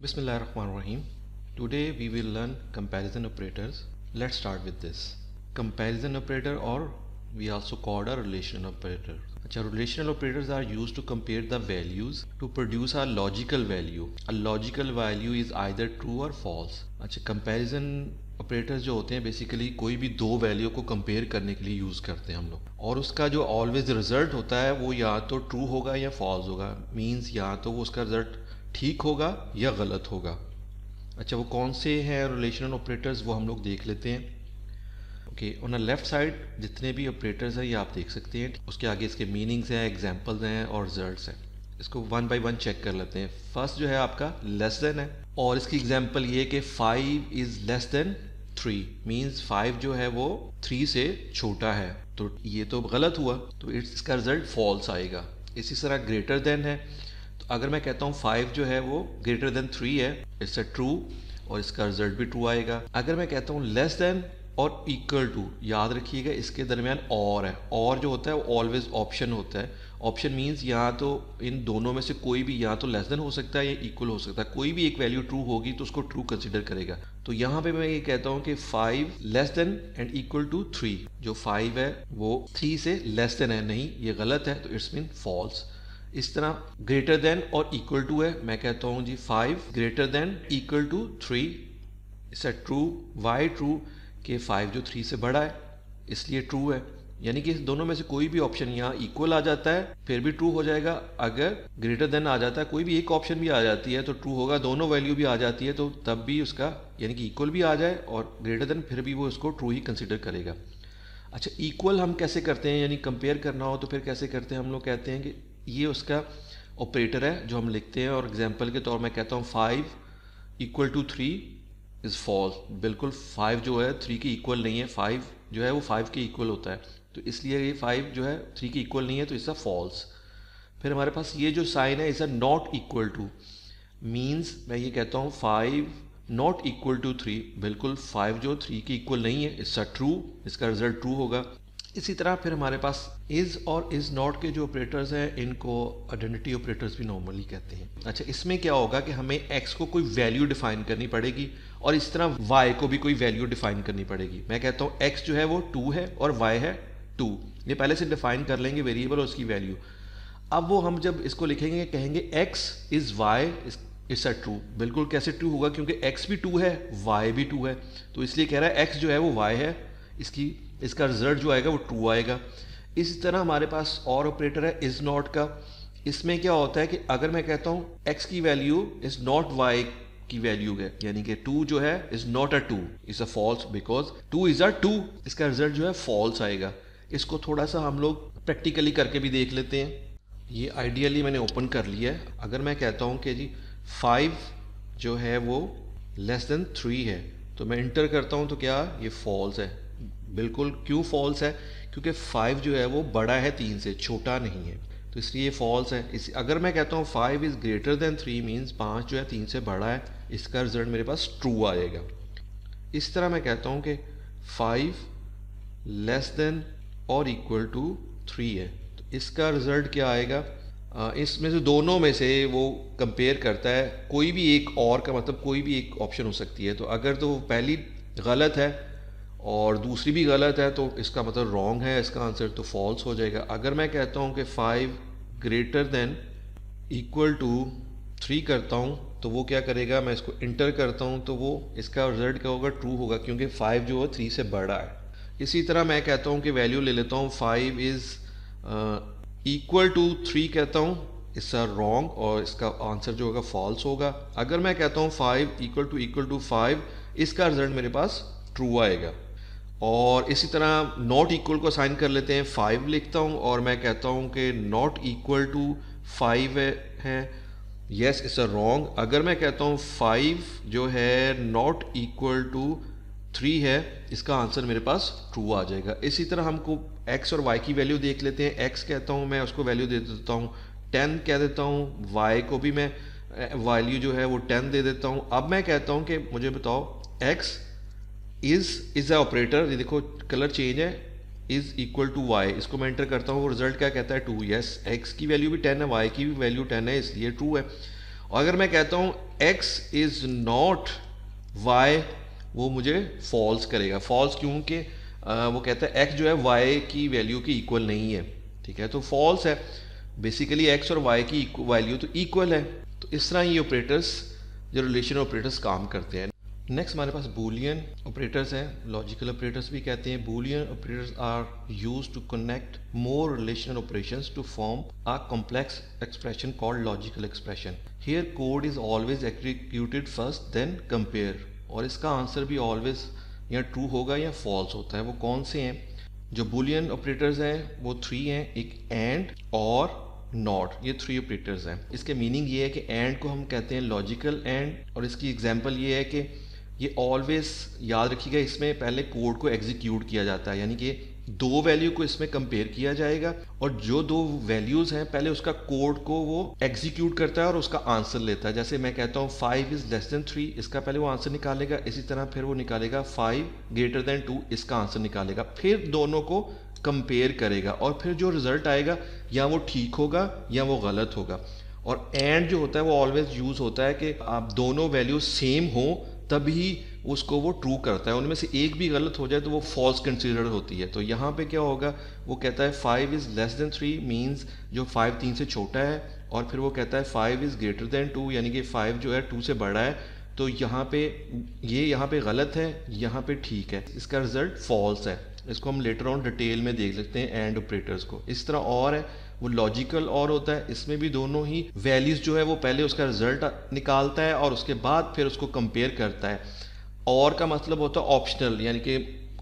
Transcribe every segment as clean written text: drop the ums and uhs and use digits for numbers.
Bismillahirrahmanirrahim. Today we will learn comparison operators. Let's start with this. Comparison operator, or we also called a relational operator. Relational operators are used to compare the values to produce a logical value. A logical value is either true or false. Comparison operators जो होते हैं basically कोई भी दो value को compare करने के लिए यूज़ करते हैं हम लोग, और उसका जो ऑलवेज रिजल्ट होता है वो या तो ट्रू होगा या फॉल्स होगा। मींस या तो वो उसका रिजल्ट ठीक होगा या गलत होगा। वो कौन से हैं रिलेशनल ऑपरेटर्स वो हम लोग देख लेते हैं। Okay, on the left side जितने भी ऑपरेटर्स हैं ये आप देख सकते हैं, उसके आगे इसके मीनिंग्स हैं, एग्जांपल्स हैं और रिजल्ट्स हैं। इसको वन बाय वन चेक कर लेते हैं। फर्स्ट जो है आपका लेस देन है, और इसकी एग्जांपल ये कि 5 इज़ लेस देन 3, मीन्स 5 जो है वो 3 से छोटा है, तो ये तो गलत हुआ, तो इसका रिजल्ट फॉल्स आएगा। इसी तरह ग्रेटर देन है, तो अगर मैं कहता हूँ 5 जो है वो ग्रेटर देन 3 है, इट्स अ ट्रू, और इसका रिजल्ट भी ट्रू आएगा। अगर मैं कहता हूँ लेस देन और इक्वल टू, याद रखिएगा इसके दरमियान और है, और जो होता है वो ऑलवेज ऑप्शन होता है। ऑप्शन मीन्स या तो इन दोनों में से कोई भी, या तो लेस देन हो सकता है या इक्वल हो सकता है, कोई भी एक वैल्यू ट्रू होगी तो उसको ट्रू कंसिडर करेगा। तो यहाँ पे मैं ये कहता हूँ कि 5 less than and equal to 3, जो 5 है वो 3 से लेस देन है, नहीं ये गलत है, तो इट्स मीन फॉल्स। इस तरह ग्रेटर देन और इक्वल टू है, मैं कहता हूँ जी 5 greater than equal to 3, it's a true. Why true? कि 5 जो 3 से बड़ा है इसलिए ट्रू है, यानी कि इस दोनों में से कोई भी ऑप्शन यहाँ इक्वल आ जाता है फिर भी ट्रू हो जाएगा। अगर ग्रेटर देन आ जाता है, कोई भी एक ऑप्शन भी आ जाती है तो ट्रू होगा, दोनों वैल्यू भी आ जाती है तो तब भी उसका, यानी कि इक्वल भी आ जाए और ग्रेटर देन, फिर भी वो इसको ट्रू ही कंसिडर करेगा। इक्वल हम कैसे करते हैं, यानी कंपेयर करना हो तो फिर कैसे करते हैं? हम लोग कहते हैं कि ये उसका ऑपरेटर है जो हम लिखते हैं, और एग्जाम्पल के तौर में कहता हूँ 5 इक्वल टू 3 इज़ फॉल्स। बिल्कुल 5 जो है 3 के इक्वल नहीं है, 5 जो है वो 5 के इक्वल होता है, तो इसलिए ये 5 जो है 3 के इक्वल नहीं है, तो इसका फॉल्स। फिर हमारे पास ये जो साइन है is a not equal to, means मैं ये कहता हूँ 5 नॉट इक्वल टू 3, बिल्कुल 5 जो 3 के इक्वल नहीं है, इसका ट्रू, इसका रिजल्ट ट्रू होगा। इसी तरह फिर हमारे पास इज़ और इज़ नॉट के जो ऑपरेटर्स हैं इनको आइडेंटिटी ऑपरेटर्स भी नॉर्मली कहते हैं। इसमें क्या होगा कि हमें x को कोई वैल्यू डिफाइन करनी पड़ेगी और इस तरह y को भी कोई वैल्यू डिफाइन करनी पड़ेगी। मैं कहता हूँ x जो है वो 2 है और y है 2, ये पहले से डिफाइन कर लेंगे वेरिएबल और उसकी वैल्यू। अब वो हम जब इसको लिखेंगे कहेंगे x is y it's a true. बिल्कुल कैसे ट्रू होगा? क्योंकि x भी 2 है, y भी 2 है, तो इसलिए कह रहा है x जो है वो y है, इसका रिजल्ट जो आएगा वो ट्रू आएगा। इसी तरह हमारे पास और ऑपरेटर है इज़ नॉट का। इसमें क्या होता है कि अगर मैं कहता हूँ x की वैल्यू इज़ नॉट y की वैल्यू है, यानी कि 2 जो है is not a 2, is a false, because 2 is a 2, इसका रिजल्ट जो है फॉल्स आएगा। इसको थोड़ा सा हम लोग प्रैक्टिकली करके भी देख लेते हैं। ये आइडियली मैंने ओपन कर लिया है। अगर मैं कहता हूँ कि जी 5 जो है वो लेस देन 3 है, तो मैं इंटर करता हूँ तो क्या ये फॉल्स है। बिल्कुल, क्यों फॉल्स है? क्योंकि 5 जो है वो बड़ा है 3 से, छोटा नहीं है, तो इसलिए ये फॉल्स है। अगर मैं कहता हूँ 5 इज़ ग्रेटर देन 3, मीन्स 5 जो है 3 से बड़ा है, इसका रिजल्ट मेरे पास ट्रू आएगा। इस तरह मैं कहता हूँ कि 5 लेस देन और इक्वल टू 3 है, तो इसका रिजल्ट क्या आएगा? इसमें से दोनों में से वो कंपेयर करता है, कोई भी एक और का मतलब कोई भी एक ऑप्शन हो सकती है, तो अगर तो पहली गलत है और दूसरी भी गलत है तो इसका मतलब रॉन्ग है, इसका आंसर तो फॉल्स हो जाएगा। अगर मैं कहता हूँ कि 5 ग्रेटर देन इक्वल टू 3 करता हूँ तो वो क्या करेगा? मैं इसको इंटर करता हूँ तो वो इसका रिजल्ट क्या होगा? ट्रू होगा, क्योंकि 5 जो है 3 से बड़ा है। इसी तरह मैं कहता हूँ कि वैल्यू ले लेता हूँ 5 इज़ इक्वल टू 3 कहता हूँ, इसका रॉन्ग, और इसका आंसर जो होगा फॉल्स होगा। अगर मैं कहता हूँ 5 इक्वल टू 5, इसका रिजल्ट मेरे पास ट्रू आएगा। और इसी तरह नॉट इक्वल को साइन कर लेते हैं, 5 लिखता हूँ और मैं कहता हूँ कि नॉट इक्वल टू 5 है, यस इट्स अ रॉन्ग। अगर मैं कहता हूँ 5 जो है नॉट इक्वल टू 3 है, इसका आंसर मेरे पास ट्रू आ जाएगा। इसी तरह हमको x और y की वैल्यू देख लेते हैं। x कहता हूँ मैं उसको वैल्यू दे देता हूँ 10 कह देता हूँ, y को भी मैं वैल्यू जो है वो 10 दे देता हूँ। अब मैं कहता हूँ कि मुझे बताओ x इज़ अ ऑपरेटर, ये देखो कलर चेंज है, इज़ इक्वल टू वाई, इसको मैं एंटर करता हूँ, वो रिजल्ट क्या कहता है? 2। यस, एक्स की वैल्यू भी 10 है, वाई की भी वैल्यू 10 है, इसलिए ट्रू है। और अगर मैं कहता हूँ x इज नॉट y, वो मुझे फॉल्स करेगा। फॉल्स क्योंकि वो कहता है x जो है y की वैल्यू के इक्वल नहीं है, ठीक है, तो फॉल्स है। बेसिकली x और y की वैल्यू तो इक्वल है। तो इस तरह ये ऑपरेटर्स, जो रिलेशन ऑपरेटर्स काम करते हैं। नेक्स्ट हमारे पास बूलियन ऑपरेटर्स हैं, लॉजिकल ऑपरेटर्स भी कहते हैं। Boolean operators are used to connect more relational operations to form a complex expression called logical expression. Here code is always executed first then compare, और इसका आंसर भी always या true होगा या फॉल्स होता है। वो कौन से हैं? जो बूलियन ऑपरेटर्स हैं वो 3 हैं, एक एंड और नॉट, ये 3 ऑपरेटर्स हैं। इसके मीनिंग ये है कि एंड को हम कहते हैं लॉजिकल एंड, और इसकी एग्जांपल ये है कि ये ऑलवेज याद रखिएगा, इसमें पहले कोड को एग्जीक्यूट किया जाता है, यानी कि 2 वैल्यू को इसमें कंपेयर किया जाएगा, और जो 2 वैल्यूज हैं पहले उसका कोड को वो एग्जीक्यूट करता है और उसका आंसर लेता है। जैसे मैं कहता हूँ 5 इज लेस देन 3, इसका पहले वो आंसर निकालेगा, इसी तरह फिर वो निकालेगा 5 ग्रेटर देन 2, इसका आंसर निकालेगा, फिर दोनों को कंपेयर करेगा, और फिर जो रिजल्ट आएगा या वो ठीक होगा या वो गलत होगा। और एंड जो होता है वो ऑलवेज यूज होता है कि आप दोनों वैल्यू सेम हो तभी उसको वो ट्रू करता है, उनमें से एक भी गलत हो जाए तो वो फॉल्स कंसीडर होती है। तो यहाँ पे क्या होगा, वो कहता है 5 इज लेस देन 3 मीन्स जो 5 3 से छोटा है, और फिर वो कहता है 5 इज ग्रेटर देन 2, यानी कि 5 जो है 2 से बड़ा है। तो यहाँ पे गलत है, यहाँ पे ठीक है, इसका रिजल्ट फॉल्स है। इसको हम लेटर ऑन डिटेल में देख सकते हैं एंड ऑपरेटर्स को। इस तरह और है, वो लॉजिकल और होता है, इसमें भी दोनों ही वैल्यूज जो है वो पहले उसका रिजल्ट निकालता है और उसके बाद फिर उसको कंपेयर करता है। और का मतलब होता है ऑप्शनल, यानी कि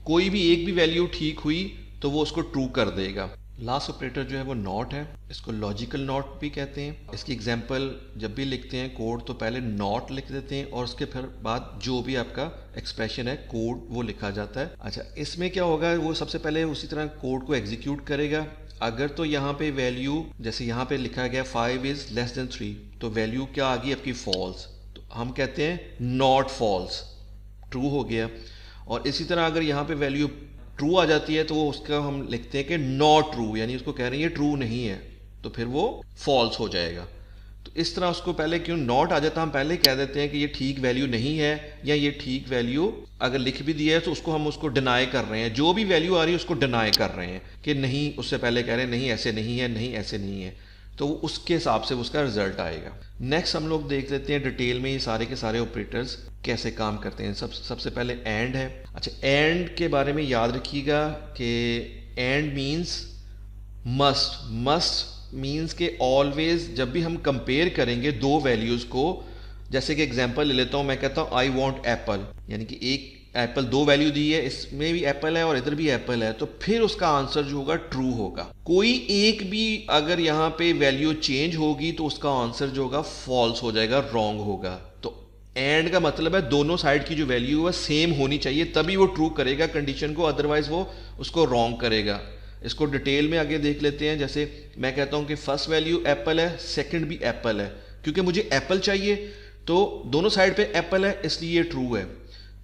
कोई भी एक भी वैल्यू ठीक हुई तो वो उसको ट्रू कर देगा। लास्ट ऑपरेटर जो है वो नॉट है, इसको लॉजिकल नॉट भी कहते हैं। इसकी एग्जांपल जब भी लिखते हैं कोड तो पहले नॉट लिख देते हैं और उसके फिर बाद जो भी आपका एक्सप्रेशन है कोड वो लिखा जाता है। अच्छा, इसमें क्या होगा, वो सबसे पहले उसी तरह कोड को एग्जीक्यूट करेगा। अगर तो यहाँ पे वैल्यू, जैसे यहाँ पे लिखा गया 5 इज लेस देन 3, तो वैल्यू क्या आ गई आपकी फॉल्स, तो हम कहते हैं नॉट फॉल्स, ट्रू हो गया। और इसी तरह अगर यहाँ पे वैल्यू ट्रू आ जाती है तो वो उसका हम लिखते हैं कि नॉट ट्रू, यानी उसको कह रहे हैं ये ट्रू नहीं है, तो फिर वो फॉल्स हो जाएगा। तो इस तरह उसको पहले क्यों नॉट आ जाता, हम पहले कह देते हैं कि ये ठीक वैल्यू नहीं है, या ये ठीक वैल्यू अगर लिख भी दिया है तो उसको हम उसको डिनाई कर रहे हैं, जो भी वैल्यू आ रही है उसको डिनाई कर रहे हैं कि नहीं, उससे पहले कह रहे हैं नहीं ऐसे नहीं है, नहीं ऐसे नहीं है, तो उसके हिसाब से उसका रिजल्ट आएगा। नेक्स्ट हम लोग देख लेते हैं डिटेल में ये सारे के सारे ऑपरेटर्स कैसे काम करते हैं। सबसे पहले एंड है। अच्छा, एंड के बारे में याद रखिएगा कि and means must. Must means के ऑलवेज जब भी हम कंपेयर करेंगे 2 वैल्यूज को, जैसे कि एग्जांपल ले लेता हूं, मैं कहता हूं आई वांट एप्पल, यानी कि एक एप्पल 2 वैल्यू दी है, इसमें भी एप्पल है और इधर भी एप्पल है, तो फिर उसका आंसर जो होगा ट्रू होगा। कोई एक भी अगर यहाँ पे वैल्यू चेंज होगी तो उसका आंसर जो होगा फॉल्स हो जाएगा, रॉन्ग होगा। तो एंड का मतलब है दोनों साइड की जो वैल्यू है सेम होनी चाहिए तभी वो ट्रू करेगा कंडीशन को, अदरवाइज वो उसको रॉन्ग करेगा। इसको डिटेल में आगे देख लेते हैं। जैसे मैं कहता हूं कि फर्स्ट वैल्यू एप्पल है, सेकंड भी एप्पल है, क्योंकि मुझे एप्पल चाहिए तो दोनों साइड पे एप्पल है इसलिए ये ट्रू है।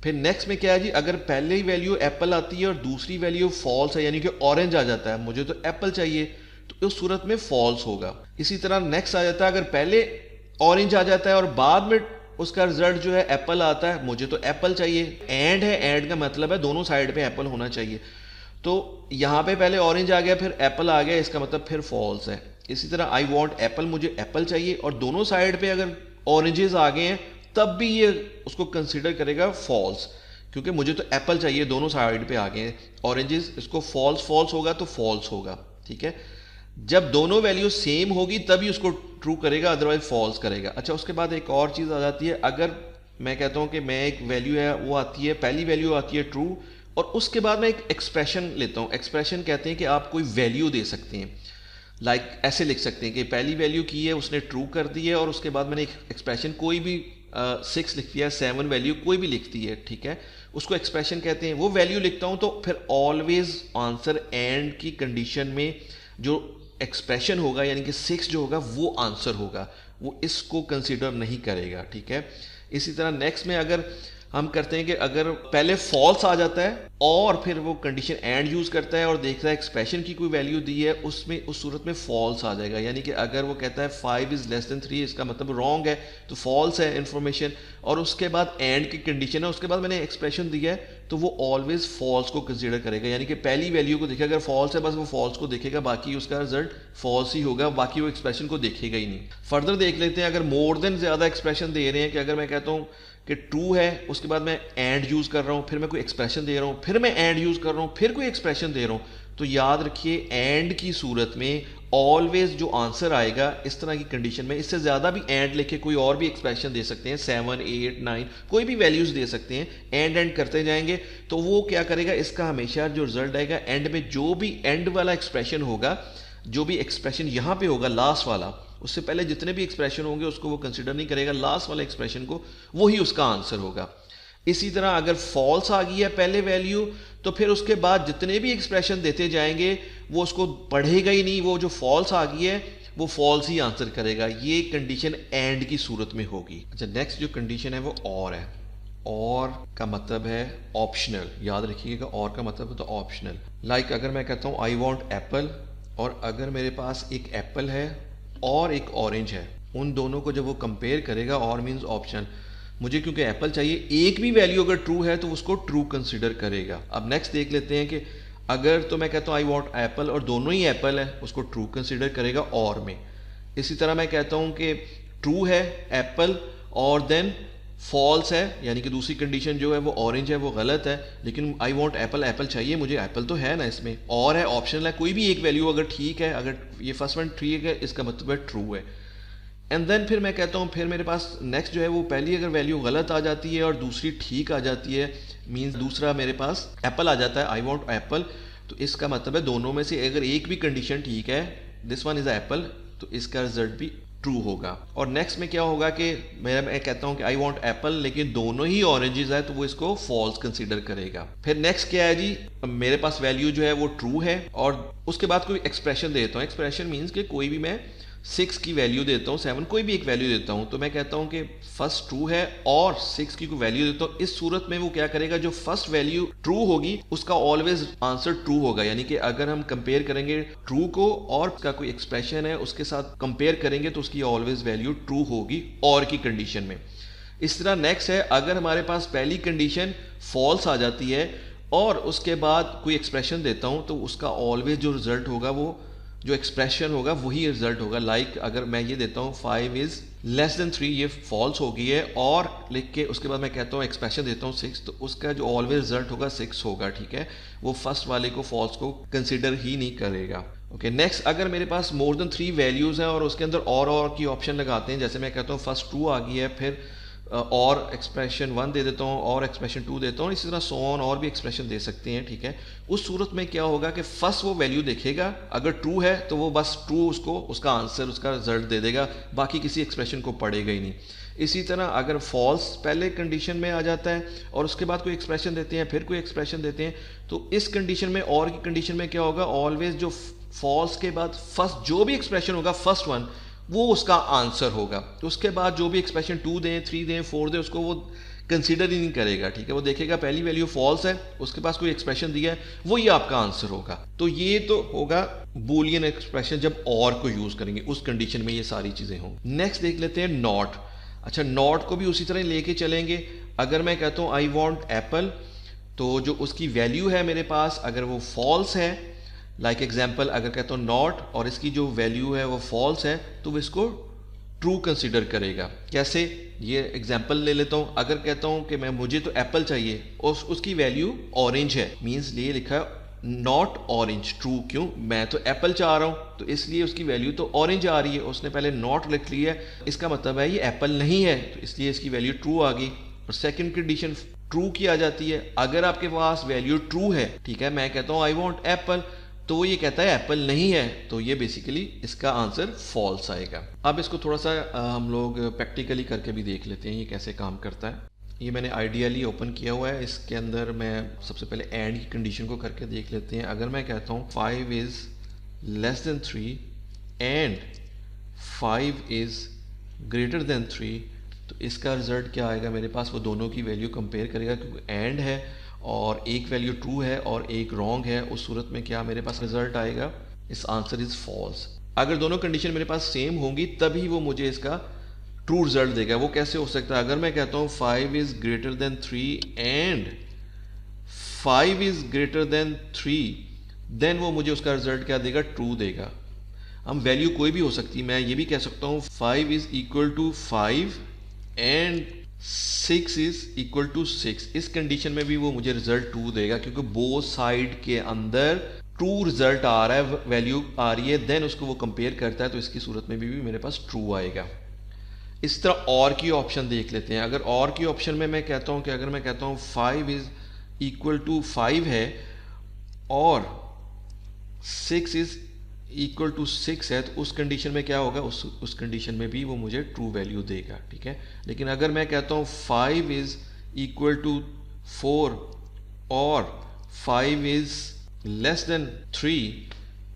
फिर नेक्स्ट में क्या है जी, अगर पहले ही वैल्यू एप्पल आती है और दूसरी वैल्यू फॉल्स है, यानी कि ऑरेंज आ जाता है, मुझे तो एप्पल चाहिए, तो उस सूरत में फॉल्स होगा। इसी तरह नेक्स्ट आ जाता है, अगर पहले ऑरेंज आ जाता है और बाद में उसका रिजल्ट जो है एप्पल आता है, मुझे तो एप्पल चाहिए। एंड है, एंड का मतलब है दोनों साइड पे एप्पल होना चाहिए, तो यहां पे पहले ऑरेंज आ गया फिर एप्पल आ गया, इसका मतलब फिर फॉल्स है। इसी तरह आई वॉन्ट एप्पल, मुझे एप्पल चाहिए और दोनों साइड पे अगर ऑरेंजेस आ गए हैं तब भी ये उसको कंसीडर करेगा फॉल्स, क्योंकि मुझे तो एप्पल चाहिए, दोनों साइड पे आ गए हैं ऑरेंजेस, इसको फॉल्स होगा तो फॉल्स होगा। ठीक है, जब दोनों वैल्यू सेम होगी तभी उसको ट्रू करेगा, अदरवाइज फॉल्स करेगा। अच्छा, उसके बाद एक और चीज आ जाती है, अगर मैं कहता हूं कि मैं एक वैल्यू है वो आती है, पहली वैल्यू आती है ट्रू, और उसके बाद मैं एक एक्सप्रेशन लेता हूं। एक्सप्रेशन कहते हैं कि आप कोई वैल्यू दे सकते हैं, लाइक ऐसे लिख सकते हैं कि पहली वैल्यू की है उसने ट्रू कर दी है, और उसके बाद मैंने एक एक्सप्रेशन कोई भी 6 लिख दिया, 7 वैल्यू कोई भी लिख दी है, ठीक है, उसको एक्सप्रेशन कहते हैं। वो वैल्यू लिखता हूं तो फिर ऑलवेज आंसर एंड की कंडीशन में जो एक्सप्रेशन होगा यानी कि 6 जो होगा वो आंसर होगा, वो इसको कंसीडर नहीं करेगा। ठीक है, इसी तरह नेक्स्ट में अगर हम करते हैं कि अगर पहले फॉल्स आ जाता है और फिर वो कंडीशन एंड यूज करता है और देखता है एक्सप्रेशन की कोई वैल्यू दी है, उसमें उस सूरत में फॉल्स आ जाएगा। यानी कि अगर वो कहता है 5 इज लेस देन 3, इसका मतलब रॉन्ग है, तो फॉल्स है इन्फॉर्मेशन, और उसके बाद एंड की कंडीशन है, उसके बाद मैंने एक्सप्रेशन दिया है, तो वो ऑलवेज फॉल्स को कंसीडर करेगा। यानी कि पहली वैल्यू को देखेगा, अगर फॉल्स है बस वो फॉल्स को देखेगा, बाकी उसका रिजल्ट फॉल्स ही होगा, बाकी वो एक्सप्रेशन को देखेगा ही नहीं। फर्दर देख लेते हैं, अगर मोर देन ज्यादा एक्सप्रेशन दे रहे हैं, कि अगर मैं कहता हूँ कि ट्रू है, उसके बाद मैं एंड यूज कर रहा हूँ, फिर मैं कोई एक्सप्रेशन दे रहा हूँ, फिर मैं एंड यूज कर रहा हूँ, फिर कोई एक्सप्रेशन दे रहा हूँ, तो याद रखिए एंड की सूरत में ऑलवेज जो आंसर आएगा इस तरह की कंडीशन में, इससे ज्यादा भी एंड लेके कोई और भी एक्सप्रेशन दे सकते हैं, 7, 8, 9 कोई भी वैल्यूज दे सकते हैं, एंड करते जाएंगे, तो वो क्या करेगा, इसका हमेशा जो रिजल्ट आएगा एंड में, जो भी एंड वाला एक्सप्रेशन होगा, जो भी एक्सप्रेशन यहां पे होगा लास्ट वाला, उससे पहले जितने भी एक्सप्रेशन होंगे उसको वो कंसिडर नहीं करेगा, लास्ट वाले एक्सप्रेशन को, वही उसका आंसर होगा। इसी तरह अगर फॉल्स आ गई है पहले वैल्यू, तो फिर उसके बाद जितने भी एक्सप्रेशन देते जाएंगे वो उसको पढ़ेगा ही नहीं, वो जो फॉल्स आ गई है वो फॉल्स ही आंसर करेगा। ये कंडीशन एंड की सूरत में होगी। अच्छा, नेक्स्ट जो कंडीशन है वो और है। और का मतलब है ऑप्शनल, याद रखिएगा, और का मतलब होता है ऑप्शनल। लाइक अगर मैं कहता हूँ आई वॉन्ट एप्पल, और अगर मेरे पास एक एप्पल है और एक ऑरेंज है, उन दोनों को जब वो कंपेयर करेगा, और मीन्स ऑप्शन, मुझे क्योंकि एप्पल चाहिए, एक भी वैल्यू अगर ट्रू है तो उसको ट्रू कंसीडर करेगा। अब नेक्स्ट देख लेते हैं कि अगर तो मैं कहता हूँ आई वॉन्ट एप्पल और दोनों ही एप्पल है, उसको ट्रू कंसीडर करेगा और में। इसी तरह मैं कहता हूँ कि ट्रू है एप्पल और देन फॉल्स है, यानी कि दूसरी कंडीशन जो है वो ऑरेंज है, वो गलत है, लेकिन आई वॉन्ट एप्पल, एप्पल चाहिए मुझे, एप्पल तो है ना इसमें, और है ऑप्शनल है, कोई भी एक वैल्यू अगर ठीक है, अगर ये फर्स्ट वन ठीक है, इसका मतलब है ट्रू है। एंड देन फिर मैं कहता हूँ, फिर मेरे पास नेक्स्ट जो है वो पहली अगर वैल्यू गलत आ जाती है और दूसरी ठीक आ जाती है, मीन्स दूसरा मेरे पास एप्पल आ जाता है, आई वॉन्ट एप्पल, तो इसका मतलब है दोनों में से अगर एक भी कंडीशन ठीक है, दिस वन इज एप्पल, तो इसका रिजल्ट भी ट्रू होगा। और नेक्स्ट में क्या होगा कि मैं कहता हूं कि आई वांट एप्पल, लेकिन दोनों ही ऑरेंजेस है, तो वो इसको फॉल्स कंसीडर करेगा। फिर नेक्स्ट क्या है जी, मेरे पास वैल्यू जो है वो ट्रू है, और उसके बाद कोई एक्सप्रेशन देता हूं। एक्सप्रेशन मीन्स कि कोई भी मैं 6 की वैल्यू देता हूँ, 7 कोई भी एक वैल्यू देता हूँ, तो मैं कहता हूँ कि फर्स्ट ट्रू है और 6 की कोई वैल्यू देता हूँ। इस सूरत में वो क्या करेगा, जो फर्स्ट वैल्यू ट्रू होगी उसका ऑलवेज आंसर ट्रू होगा। यानी कि अगर हम कंपेयर करेंगे ट्रू को और उसका कोई एक्सप्रेशन है उसके साथ कंपेयर करेंगे, तो उसकी ऑलवेज वैल्यू ट्रू होगी और की कंडीशन में। इस तरह नेक्स्ट है, अगर हमारे पास पहली कंडीशन फॉल्स आ जाती है और उसके बाद कोई एक्सप्रेशन देता हूँ, तो उसका ऑलवेज जो रिजल्ट होगा, वो जो एक्सप्रेशन होगा वही रिजल्ट होगा। लाइक अगर मैं ये देता हूँ 5 इज लेस देन 3, ये फॉल्स हो गई है, और लिख के उसके बाद मैं कहता हूँ एक्सप्रेशन देता हूँ 6, तो उसका जो ऑलवेज रिजल्ट होगा 6 होगा। ठीक है, वो फर्स्ट वाले को फॉल्स को कंसिडर ही नहीं करेगा। ओके, नेक्स्ट अगर मेरे पास मोर देन 3 वैल्यूज हैं और उसके अंदर और की ऑप्शन लगाते हैं, जैसे मैं कहता हूँ फर्स्ट ट्रू आ गई है, फिर और एक्सप्रेशन 1 दे देता हूँ और एक्सप्रेशन 2 देता हूँ, इसी तरह सो ऑन और भी एक्सप्रेशन दे सकते हैं। ठीक है, उस सूरत में क्या होगा कि फर्स्ट वो वैल्यू देखेगा, अगर ट्रू है तो वो बस ट्रू उसको उसका आंसर उसका रिजल्ट दे देगा, बाकी किसी एक्सप्रेशन को पढ़ेगा ही नहीं। इसी तरह अगर फॉल्स पहले कंडीशन में आ जाता है और उसके बाद कोई एक्सप्रेशन देते हैं, फिर कोई एक्सप्रेशन देते हैं, तो इस कंडीशन में और की कंडीशन में क्या होगा, ऑलवेज जो फॉल्स के बाद फर्स्ट जो भी एक्सप्रेशन होगा, फर्स्ट वन, वो उसका आंसर होगा। तो उसके बाद जो भी एक्सप्रेशन 2 दें, 3 दें, 4 दें, उसको वो कंसीडर ही नहीं करेगा। ठीक है, वो देखेगा पहली वैल्यू फॉल्स है, उसके पास कोई एक्सप्रेशन दिया है, वो ही आपका आंसर होगा। तो ये तो होगा बूलियन एक्सप्रेशन जब और को यूज करेंगे, उस कंडीशन में ये सारी चीजें हों। नेक्स्ट देख लेते हैं नॉट। अच्छा, नॉट को भी उसी तरह लेके चलेंगे। अगर मैं कहता हूँ आई वॉन्ट एप्पल, तो जो उसकी वैल्यू है मेरे पास, अगर वो फॉल्स है, लाइक एग्जाम्पल अगर कहता हूँ नॉट और इसकी जो वैल्यू है वो फॉल्स है, तो वो इसको ट्रू कंसीडर करेगा। कैसे, ये एग्जाम्पल ले लेता हूँ। अगर कहता हूँ कि मैं मुझे तो एप्पल चाहिए और उसकी वैल्यू ऑरेंज है, मीन्स ये लिखा है नॉट ऑरेंज, ट्रू क्यों, मैं तो एप्पल चाह रहा हूँ, तो इसलिए उसकी वैल्यू तो ऑरेंज आ रही है, उसने पहले नॉट लिख लिया है, इसका मतलब है ये एप्पल नहीं है, तो इसलिए इसकी वैल्यू ट्रू आ गई। और सेकंड कंडीशन ट्रू की आ जाती है, अगर आपके पास वैल्यू ट्रू है, ठीक है, मैं कहता हूँ आई वॉन्ट एप्पल, तो वो ये कहता है एप्पल नहीं है, तो ये बेसिकली इसका आंसर फॉल्स आएगा। अब इसको थोड़ा सा हम लोग प्रैक्टिकली करके भी देख लेते हैं ये कैसे काम करता है। ये मैंने आइडियली ओपन किया हुआ है, इसके अंदर मैं सबसे पहले एंड की कंडीशन को करके देख लेते हैं। अगर मैं कहता हूँ 5 is less than 3 and 5 is greater than 3, तो इसका रिजल्ट क्या आएगा मेरे पास, वो दोनों की वैल्यू कंपेयर करेगा क्योंकि एंड है और एक वैल्यू ट्रू है और एक रॉन्ग है, उस सूरत में क्या मेरे पास रिजल्ट आएगा, इस आंसर इज फॉल्स। अगर दोनों कंडीशन मेरे पास सेम होंगी तभी वो मुझे इसका ट्रू रिजल्ट देगा। वो कैसे हो सकता है, अगर मैं कहता हूँ 5 is greater than 3 and 5 is greater than 3, then वो मुझे उसका रिजल्ट क्या देगा, ट्रू देगा। हम वैल्यू कोई भी हो सकती है, मैं ये भी कह सकता हूँ 5 is equal to 5 and 6 is equal to 6। इस कंडीशन में भी वो मुझे रिजल्ट ट्रू देगा क्योंकि बोथ साइड के अंदर ट्रू रिजल्ट आ रहा है, वैल्यू आ रही है, देन उसको वो कंपेयर करता है, तो इसकी सूरत में भी मेरे पास ट्रू आएगा। इस तरह और की ऑप्शन देख लेते हैं। अगर और की ऑप्शन में मैं कहता हूं कि अगर मैं कहता हूं 5 इज इक्वल टू 5 है और 6 इज इक्वल टू 6 है, तो उस कंडीशन में क्या होगा, उस कंडीशन में भी वो मुझे ट्रू वैल्यू देगा, ठीक है। लेकिन अगर मैं कहता हूं 5 इज इक्वल टू 4 और 5 इज लेस देन 3,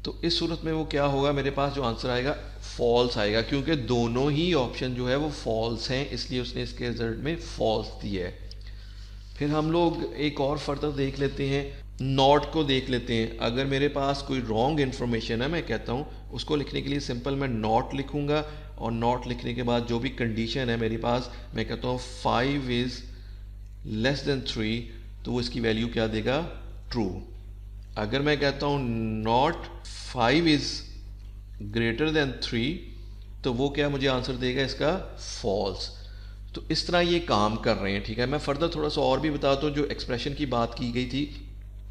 तो इस सूरत में वो क्या होगा, मेरे पास जो आंसर आएगा फॉल्स आएगा क्योंकि दोनों ही ऑप्शन जो है वो फॉल्स हैं, इसलिए उसने इसके रिजल्ट में फॉल्स दिया है। फिर हम लोग एक और फर्दर देख लेते हैं, नॉट को देख लेते हैं। अगर मेरे पास कोई रॉन्ग इन्फॉर्मेशन है, मैं कहता हूँ उसको लिखने के लिए सिंपल मैं नॉट लिखूंगा और नॉट लिखने के बाद जो भी कंडीशन है मेरे पास, मैं कहता हूँ 5 इज लेस देन 3, तो वो इसकी वैल्यू क्या देगा, ट्रू। अगर मैं कहता हूँ नॉट 5 इज ग्रेटर देन 3, तो वो क्या मुझे आंसर देगा इसका, फॉल्स। तो इस तरह ये काम कर रहे हैं, ठीक है। मैं फर्दर थोड़ा सा और भी बताता हूँ, जो एक्सप्रेशन की बात की गई थी,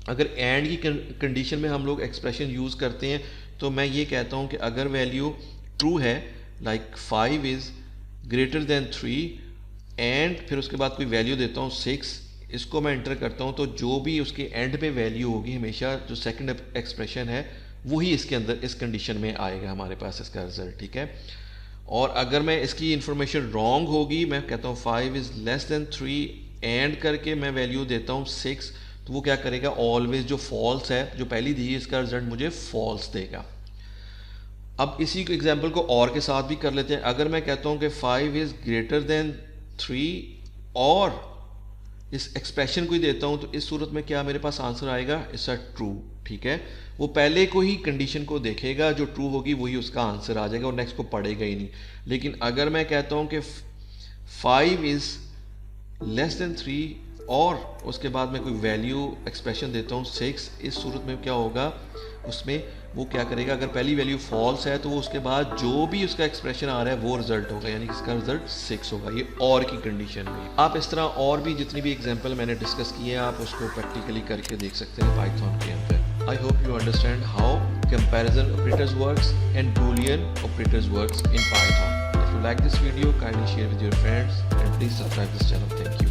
अगर एंड की कंडीशन में हम लोग एक्सप्रेशन यूज़ करते हैं तो मैं ये कहता हूँ कि अगर वैल्यू ट्रू है, like 5 is greater than 3 and फिर उसके बाद कोई वैल्यू देता हूँ 6, इसको मैं एंटर करता हूँ, तो जो भी उसके एंड पे वैल्यू होगी हमेशा जो सेकंड एक्सप्रेशन है वही इसके अंदर इस कंडीशन में आएगा हमारे पास इसका रिजल्ट, ठीक है। और अगर मैं इसकी इंफॉर्मेशन रॉन्ग होगी, मैं कहता हूँ 5 इज लेस देन 3 एंड करके मैं वैल्यू देता हूँ 6, तो वो क्या करेगा, ऑलवेज जो फॉल्स है जो पहली दी इसका रिजल्ट मुझे फॉल्स देगा। अब इसी एग्जाम्पल को और के साथ भी कर लेते हैं। अगर मैं कहता हूँ कि 5 इज ग्रेटर देन 3 और इस एक्सप्रेशन को ही देता हूं, तो इस सूरत में क्या मेरे पास आंसर आएगा, इट्स अ ट्रू, ठीक है। वो पहले को ही कंडीशन को देखेगा, जो ट्रू होगी वही उसका आंसर आ जाएगा और नेक्स्ट को पढ़ेगा ही नहीं। लेकिन अगर मैं कहता हूं कि 5 इज लेस देन 3 और उसके बाद मैं कोई वैल्यू एक्सप्रेशन देता हूं 6, इस सूरत में क्या होगा, उसमें वो क्या करेगा, अगर पहली वैल्यू फॉल्स है तो वो उसके बाद जो भी उसका एक्सप्रेशन आ रहा है वो रिजल्ट होगा, यानी कि इसका रिजल्ट 6 होगा। ये और की कंडीशन में आप इस तरह और भी जितनी भी एग्जांपल मैंने डिस्कस किए हैं आप उसको प्रैक्टिकली करके देख सकते हैं पाइथन के अंदर। I hope you understand how comparison operators works and Boolean operators works in Python. If you like this video, kindly share with your friends and please subscribe this channel. Thank you.